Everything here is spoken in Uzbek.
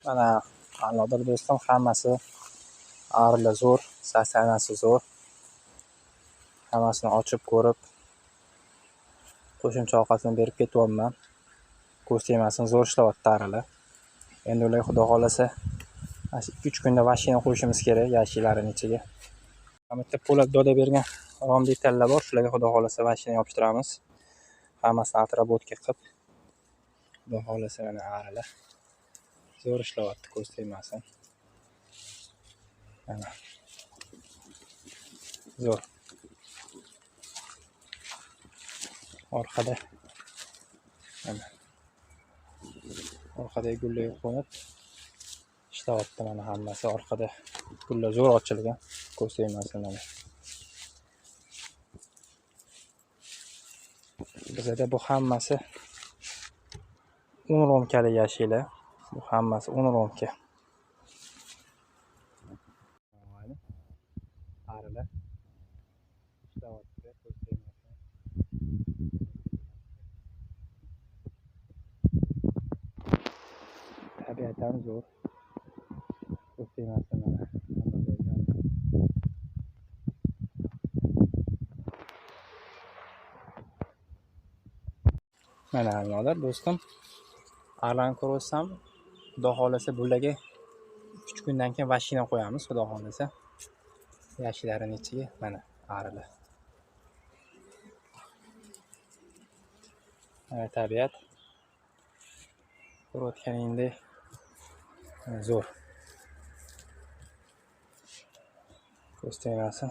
Mana a'lodir do'stim, hammasi arila zo'r, sasanasi zo'r. Hammasini ochib ko'rib, qo'shimcha ovqatini berib ketyapman. Ko'z tegmasin, zo'r ishlayapti arila. Endi ular xudo xolasa 2-3 kunda mashina qo'yishimiz kerak yashiklarini ichiga. Mana bitta po'lat doda bergan rom detallar bor, shularga xudo xolasa mashina yopishtiramiz. Hammasini atrobotga qilib, xudo xolasa mana arila zo'r ishlayapti, ko'z tegmasin. Mana zo'r. Orqada mana orqadagi gullar qo'nib ishlayapti. Mana hammasi orqada gullar zo'r ochilgan, ko'z tegmasin. Mana bizda bu hammasi 10 romkali yashillar. Bu hammasi 10 romka. Arila ishlayapti, ko'z tegmasin. Tabiatan zo'r, ko'z tegmasin. Mana a'lodir do'stim, arlan ko'rsam, xudo xolasa bularga 3 kundan keyin mashina qo'yamiz, xudo xolasa. Yashiklarini ichiga mana arila. Mana tabiat ko'rayotganingdek zo'r. Ko'z tegmasin.